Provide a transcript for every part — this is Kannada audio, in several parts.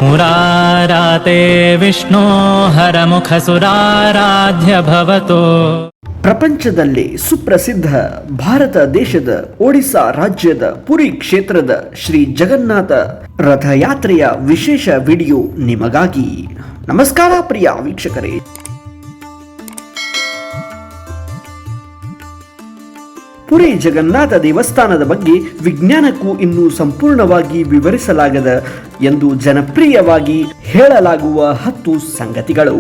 ಮುರಾರಾತೆ ವಿಷ್ಣು ಹರಮುಖಸುರಾರಾಧ್ಯ ಭವತೋ. ಪ್ರಪಂಚದಲ್ಲಿ ಸುಪ್ರಸಿದ್ಧ ಭಾರತ ದೇಶದ ಒಡಿಸ್ಸಾ ರಾಜ್ಯದ ಪುರಿ ಕ್ಷೇತ್ರದ ಶ್ರೀ ಜಗನ್ನಾಥ ರಥಯಾತ್ರೆಯ ವಿಶೇಷ ವಿಡಿಯೋ ನಿಮಗಾಗಿ. ನಮಸ್ಕಾರ ಪ್ರಿಯ ವೀಕ್ಷಕರೇ. ಪುರಿ ಜಗನ್ನಾಥ ದೇವಸ್ಥಾನದ ಬಗ್ಗೆ ವಿಜ್ಞಾನಕ್ಕೂ ಇನ್ನೂ ಸಂಪೂರ್ಣವಾಗಿ ವಿವರಿಸಲಾಗದ ಎಂದು ಜನಪ್ರಿಯವಾಗಿ ಹೇಳಲಾಗುವ 10 ಸಂಗತಿಗಳು.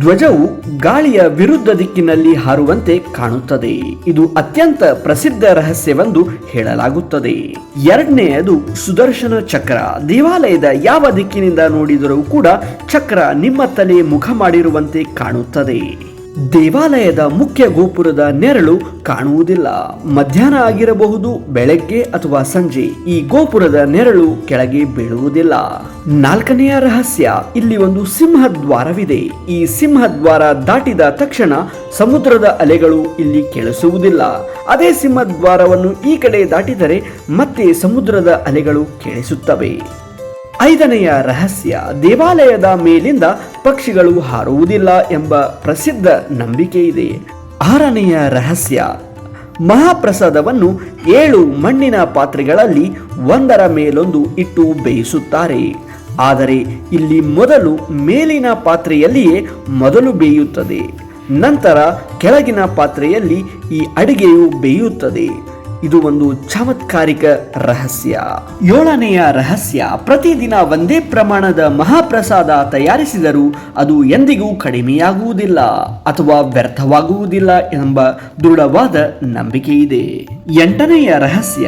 ಧ್ವಜವು ಗಾಳಿಯ ವಿರುದ್ಧ ದಿಕ್ಕಿನಲ್ಲಿ ಹಾರುವಂತೆ ಕಾಣುತ್ತದೆ. ಇದು ಅತ್ಯಂತ ಪ್ರಸಿದ್ಧ ರಹಸ್ಯವೆಂದು ಹೇಳಲಾಗುತ್ತದೆ. ಎರಡನೆಯದು ಸುದರ್ಶನ ಚಕ್ರ. ದೇವಾಲಯದ ಯಾವ ದಿಕ್ಕಿನಿಂದ ನೋಡಿದರೂ ಕೂಡ ಚಕ್ರ ನಿಮ್ಮ ತಲೆ ಮುಖ ಮಾಡಿರುವಂತೆ ಕಾಣುತ್ತದೆ. ದೇವಾಲಯದ ಮುಖ್ಯ ಗೋಪುರದ ನೆರಳು ಕಾಣುವುದಿಲ್ಲ. ಮಧ್ಯಾಹ್ನ ಆಗಿರಬಹುದು, ಬೆಳಗ್ಗೆ ಅಥವಾ ಸಂಜೆ, ಈ ಗೋಪುರದ ನೆರಳು ಕೆಳಗೆ ಬೀಳುವುದಿಲ್ಲ. ನಾಲ್ಕನೆಯ ರಹಸ್ಯ, ಇಲ್ಲಿ ಒಂದು ಸಿಂಹದ್ವಾರವಿದೆ. ಈ ಸಿಂಹದ್ವಾರ ದಾಟಿದ ತಕ್ಷಣ ಸಮುದ್ರದ ಅಲೆಗಳು ಇಲ್ಲಿ ಕೇಳಿಸುವುದಿಲ್ಲ. ಅದೇ ಸಿಂಹದ್ವಾರವನ್ನು ಈ ಕಡೆ ದಾಟಿದರೆ ಮತ್ತೆ ಸಮುದ್ರದ ಅಲೆಗಳು ಕೇಳಿಸುತ್ತವೆ. ಐದನೆಯ ರಹಸ್ಯ, ದೇವಾಲಯದ ಮೇಲಿಂದ ಪಕ್ಷಿಗಳು ಹಾರುವುದಿಲ್ಲ ಎಂಬ ಪ್ರಸಿದ್ಧ ನಂಬಿಕೆ ಇದೆ. ಆರನೆಯ ರಹಸ್ಯ, ಮಹಾಪ್ರಸಾದವನ್ನು 7 ಮಣ್ಣಿನ ಪಾತ್ರೆಗಳಲ್ಲಿ ಒಂದರ ಮೇಲೊಂದು ಇಟ್ಟು ಬೇಯಿಸುತ್ತಾರೆ. ಆದರೆ ಇಲ್ಲಿ ಮೊದಲು ಮೇಲಿನ ಪಾತ್ರೆಯಲ್ಲಿಯೇ ಮೊದಲು ಬೇಯುತ್ತದೆ, ನಂತರ ಕೆಳಗಿನ ಪಾತ್ರೆಯಲ್ಲಿ ಈ ಅಡಿಗೆಯು ಬೇಯುತ್ತದೆ. ಇದು ಒಂದು ಚಮತ್ಕಾರಿಕ ರಹಸ್ಯ. 7ನೆಯ ರಹಸ್ಯ, ಪ್ರತಿದಿನ ಒಂದೇ ಪ್ರಮಾಣದ ಮಹಾಪ್ರಸಾದ ತಯಾರಿಸಿದರೂ ಅದು ಎಂದಿಗೂ ಕಡಿಮೆಯಾಗುವುದಿಲ್ಲ ಅಥವಾ ವ್ಯರ್ಥವಾಗುವುದಿಲ್ಲ ಎಂಬ ದೃಢವಾದ ನಂಬಿಕೆ ಇದೆ. 8ನೆಯ ರಹಸ್ಯ,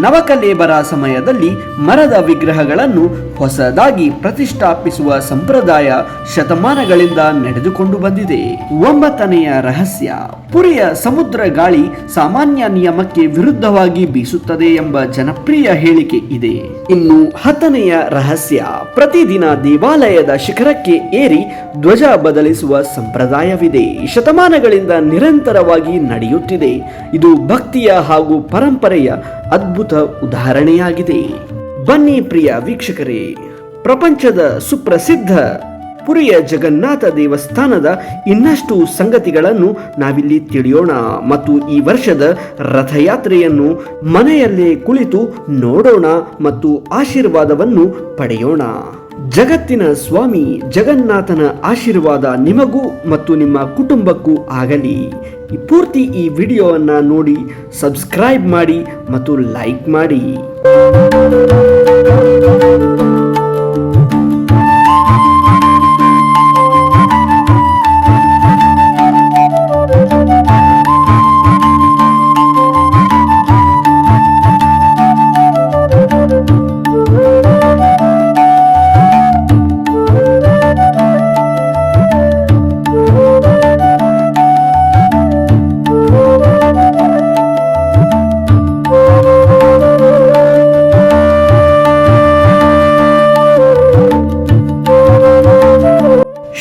ನವಕಲೇಬರ ಸಮಯದಲ್ಲಿ ಮರದ ವಿಗ್ರಹಗಳನ್ನು ಹೊಸದಾಗಿ ಪ್ರತಿಷ್ಠಾಪಿಸುವ ಸಂಪ್ರದಾಯ ಶತಮಾನಗಳಿಂದ ನಡೆದುಕೊಂಡು ಬಂದಿದೆ. 9ನೆಯ ರಹಸ್ಯ, ಪುರಿಯ ಸಮುದ್ರ ಗಾಳಿ ಸಾಮಾನ್ಯ ನಿಯಮಕ್ಕೆ ವಿರುದ್ಧವಾಗಿ ಬೀಸುತ್ತದೆ ಎಂಬ ಜನಪ್ರಿಯ ಹೇಳಿಕೆ ಇದೆ. ಇನ್ನು 10ನೆಯ ರಹಸ್ಯ, ಪ್ರತಿದಿನ ದೇವಾಲಯದ ಶಿಖರಕ್ಕೆ ಏರಿ ಧ್ವಜ ಬದಲಿಸುವ ಸಂಪ್ರದಾಯವಿದೆ. ಶತಮಾನಗಳಿಂದ ನಿರಂತರವಾಗಿ ನಡೆಯುತ್ತಿದೆ. ಇದು ಭಕ್ತಿಯ ಹಾಗೂ ಪರಂಪರೆಯ ಅದ್ಭುತ ಉದಾಹರಣೆಯಾಗಿದೆ. ಬನ್ನಿ ಪ್ರಿಯ ವೀಕ್ಷಕರೇ, ಪ್ರಪಂಚದ ಸುಪ್ರಸಿದ್ಧ ಪುರಿಯ ಜಗನ್ನಾಥ ದೇವಸ್ಥಾನದ ಇನ್ನಷ್ಟು ಸಂಗತಿಗಳನ್ನು ನಾವಿಲ್ಲಿ ತಿಳಿಯೋಣ ಮತ್ತು ಈ ವರ್ಷದ ರಥಯಾತ್ರೆಯನ್ನು ಮನೆಯಲ್ಲೇ ಕುಳಿತು ನೋಡೋಣ ಮತ್ತು ಆಶೀರ್ವಾದವನ್ನು ಪಡೆಯೋಣ. ಜಗತ್ತಿನ ಸ್ವಾಮಿ ಜಗನ್ನಾಥನ ಆಶೀರ್ವಾದ ನಿಮಗೂ ಮತ್ತು ನಿಮ್ಮ ಕುಟುಂಬಕ್ಕೂ ಆಗಲಿ. ಪೂರ್ತಿ ಈ ವಿಡಿಯೋವನ್ನು ನೋಡಿ ಸಬ್ಸ್ಕ್ರೈಬ್ ಮಾಡಿ ಮತ್ತು ಲೈಕ್ ಮಾಡಿ.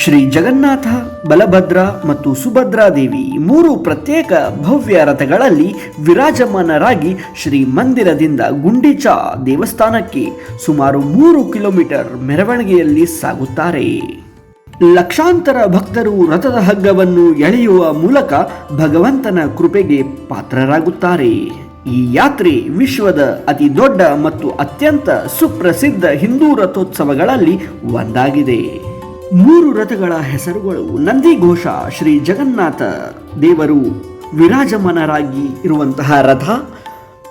ಶ್ರೀ ಜಗನ್ನಾಥ, ಬಲಭದ್ರ ಮತ್ತು ಸುಭದ್ರಾ ದೇವಿ 3 ಪ್ರತ್ಯೇಕ ಭವ್ಯ ರಥಗಳಲ್ಲಿ ವಿರಾಜಮಾನರಾಗಿ ಶ್ರೀ ಮಂದಿರದಿಂದ ಗುಂಡಿಚಾ ದೇವಸ್ಥಾನಕ್ಕೆ ಸುಮಾರು 3 ಕಿಲೋಮೀಟರ್ ಮೆರವಣಿಗೆಯಲ್ಲಿ ಸಾಗುತ್ತಾರೆ. ಲಕ್ಷಾಂತರ ಭಕ್ತರು ರಥದ ಹಗ್ಗವನ್ನು ಎಳೆಯುವ ಮೂಲಕ ಭಗವಂತನ ಕೃಪೆಗೆ ಪಾತ್ರರಾಗುತ್ತಾರೆ. ಈ ಯಾತ್ರೆ ವಿಶ್ವದ ಅತಿ ದೊಡ್ಡ ಮತ್ತು ಅತ್ಯಂತ ಸುಪ್ರಸಿದ್ಧ ಹಿಂದೂ ರಥೋತ್ಸವಗಳಲ್ಲಿ ಒಂದಾಗಿದೆ. 3 ರಥಗಳ ಹೆಸರುಗಳು: ನಂದಿಘೋಷ ಶ್ರೀ ಜಗನ್ನಾಥ ದೇವರು ವಿರಾಜಮಾನರಾಗಿ ಇರುವಂತಹ ರಥ,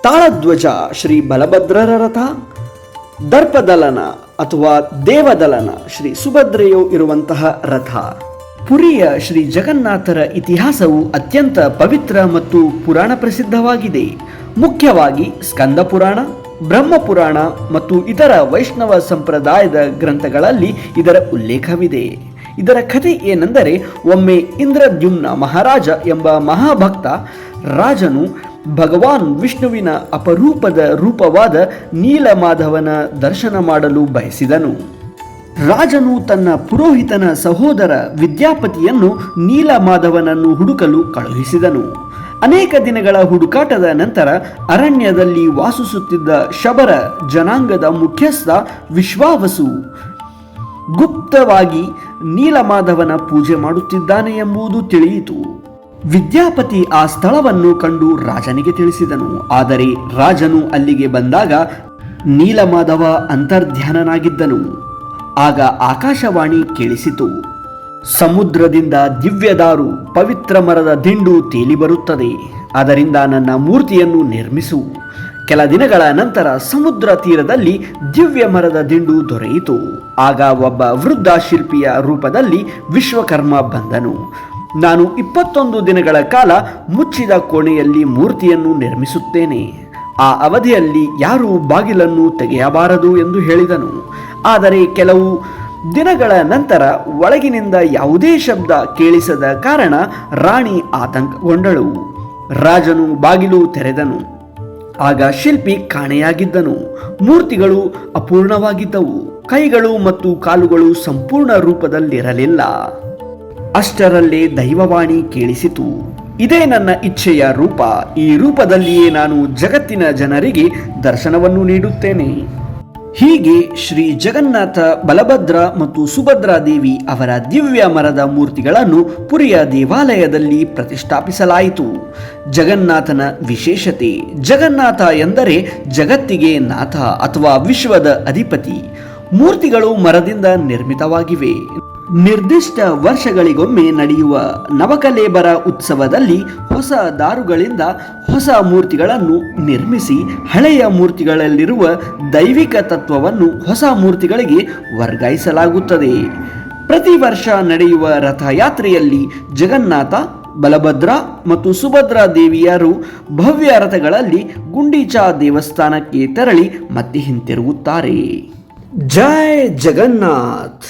ತಾಳಧ್ವಜ ಶ್ರೀ ಬಲಭದ್ರರ ರಥ, ದರ್ಪದಲನ ಅಥವಾ ದೇವದಲನ ಶ್ರೀ ಸುಭದ್ರೆಯು ಇರುವಂತಹ ರಥ. ಪುರಿಯ ಶ್ರೀ ಜಗನ್ನಾಥರ ಇತಿಹಾಸವು ಅತ್ಯಂತ ಪವಿತ್ರ ಮತ್ತು ಪುರಾಣ ಪ್ರಸಿದ್ಧವಾಗಿದೆ. ಮುಖ್ಯವಾಗಿ ಸ್ಕಂದ ಪುರಾಣ, ಬ್ರಹ್ಮಪುರಾಣ ಮತ್ತು ಇತರ ವೈಷ್ಣವ ಸಂಪ್ರದಾಯದ ಗ್ರಂಥಗಳಲ್ಲಿ ಇದರ ಉಲ್ಲೇಖವಿದೆ. ಇದರ ಕಥೆ ಏನೆಂದರೆ, ಒಮ್ಮೆ ಇಂದ್ರದ್ಯುಮ್ನ ಮಹಾರಾಜ ಎಂಬ ಮಹಾಭಕ್ತ ರಾಜನು ಭಗವಾನ್ ವಿಷ್ಣುವಿನ ಅಪರೂಪದ ರೂಪವಾದ ನೀಲಮಾಧವನ ದರ್ಶನ ಮಾಡಲು ಬಯಸಿದನು. ರಾಜನು ತನ್ನ ಪುರೋಹಿತನ ಸಹೋದರ ವಿದ್ಯಾಪತಿಯನ್ನು ನೀಲಮಾಧವನನ್ನು ಹುಡುಕಲು ಕಳುಹಿಸಿದನು. ಅನೇಕ ದಿನಗಳ ಹುಡುಕಾಟದ ನಂತರ ಅರಣ್ಯದಲ್ಲಿ ವಾಸಿಸುತ್ತಿದ್ದ ಶಬರ ಜನಾಂಗದ ಮುಖ್ಯಸ್ಥ ವಿಶ್ವಾವಸು ಗುಪ್ತವಾಗಿ ನೀಲಮಾಧವನ ಪೂಜೆ ಮಾಡುತ್ತಿದ್ದಾನೆ ಎಂಬುದು ತಿಳಿಯಿತು. ವಿದ್ಯಾಪತಿ ಆ ಸ್ಥಳವನ್ನು ಕಂಡು ರಾಜನಿಗೆ ತಿಳಿಸಿದನು. ಆದರೆ ರಾಜನು ಅಲ್ಲಿಗೆ ಬಂದಾಗ ನೀಲಮಾಧವ ಅಂತರ್ಧ್ಯಾನನಾಗಿದ್ದನು. ಆಗ ಆಕಾಶವಾಣಿ ಕೇಳಿಸಿತು. ಸಮುದ್ರದಿಂದ ದಿವ್ಯದಾರು ಪವಿತ್ರ ಮರದ ದಿಂಡು ತೇಲಿ ಬರುತ್ತದೆ. ಅದರಿಂದ ನನ್ನ ಮೂರ್ತಿಯನ್ನು ನಿರ್ಮಿಸು. ಕೆಲ ದಿನಗಳ ನಂತರ ಸಮುದ್ರ ತೀರದಲ್ಲಿ ದಿವ್ಯ ಮರದ ದಿಂಡು ದೊರೆಯಿತು. ಆಗ ಒಬ್ಬ ವೃದ್ಧ ಶಿಲ್ಪಿಯ ರೂಪದಲ್ಲಿ ವಿಶ್ವಕರ್ಮ ಬಂದನು. ನಾನು 21 ದಿನಗಳ ಕಾಲ ಮುಚ್ಚಿದ ಕೋಣೆಯಲ್ಲಿ ಮೂರ್ತಿಯನ್ನು ನಿರ್ಮಿಸುತ್ತೇನೆ. ಆ ಅವಧಿಯಲ್ಲಿ ಯಾರೂ ಬಾಗಿಲನ್ನು ತೆಗೆಯಬಾರದು ಎಂದು ಹೇಳಿದನು. ಆದರೆ ಕೆಲವು ದಿನಗಳ ನಂತರ ಒಳಗಿನಿಂದ ಯಾವುದೇ ಶಬ್ದ ಕೇಳಿಸದ ಕಾರಣ ರಾಣಿ ಆತಂಕಗೊಂಡಳು. ರಾಜನು ಬಾಗಿಲು ತೆರೆದನು. ಆಗ ಶಿಲ್ಪಿ ಕಾಣೆಯಾಗಿದ್ದನು. ಮೂರ್ತಿಗಳು ಅಪೂರ್ಣವಾಗಿದ್ದವು. ಕೈಗಳು ಮತ್ತು ಕಾಲುಗಳು ಸಂಪೂರ್ಣ ರೂಪದಲ್ಲಿರಲಿಲ್ಲ. ಅಷ್ಟರಲ್ಲೇ ದೈವವಾಣಿ ಕೇಳಿಸಿತು. ಇದೇ ನನ್ನ ಇಚ್ಛೆಯ ರೂಪ. ಈ ರೂಪದಲ್ಲಿಯೇ ನಾನು ಜಗತ್ತಿನ ಜನರಿಗೆ ದರ್ಶನವನ್ನು ನೀಡುತ್ತೇನೆ. ಹೀಗೆ ಶ್ರೀ ಜಗನ್ನಾಥ, ಬಲಭದ್ರ ಮತ್ತು ಸುಭದ್ರಾ ದೇವಿ ಅವರ ದಿವ್ಯ ಮರದ ಮೂರ್ತಿಗಳನ್ನು ಪುರಿಯ ದೇವಾಲಯದಲ್ಲಿ ಪ್ರತಿಷ್ಠಾಪಿಸಲಾಯಿತು. ಜಗನ್ನಾಥನ ವಿಶೇಷತೆ: ಜಗನ್ನಾಥ ಎಂದರೆ ಜಗತ್ತಿಗೆ ನಾಥ ಅಥವಾ ವಿಶ್ವದ ಅಧಿಪತಿ. ಮೂರ್ತಿಗಳು ಮರದಿಂದ ನಿರ್ಮಿತವಾಗಿವೆ. ನಿರ್ದಿಷ್ಟ ವರ್ಷಗಳಿಗೊಮ್ಮೆ ನಡೆಯುವ ನವಕಲೇಬರ ಉತ್ಸವದಲ್ಲಿ ಹೊಸ ದಾರುಗಳಿಂದ ಹೊಸ ಮೂರ್ತಿಗಳನ್ನು ನಿರ್ಮಿಸಿ ಹಳೆಯ ಮೂರ್ತಿಗಳಲ್ಲಿರುವ ದೈವಿಕ ತತ್ವವನ್ನು ಹೊಸ ಮೂರ್ತಿಗಳಿಗೆ ವರ್ಗಾಯಿಸಲಾಗುತ್ತದೆ. ಪ್ರತಿ ವರ್ಷ ನಡೆಯುವ ರಥಯಾತ್ರೆಯಲ್ಲಿ ಜಗನ್ನಾಥ, ಬಲಭದ್ರ ಮತ್ತು ಸುಭದ್ರಾ ದೇವಿಯರು ಭವ್ಯ ರಥಗಳಲ್ಲಿ ಗುಂಡೀಚಾ ದೇವಸ್ಥಾನಕ್ಕೆ ತೆರಳಿ ಮತ್ತೆ ಹಿಂತಿರುಗುತ್ತಾರೆ. ಜೈ ಜಗನ್ನಾಥ್.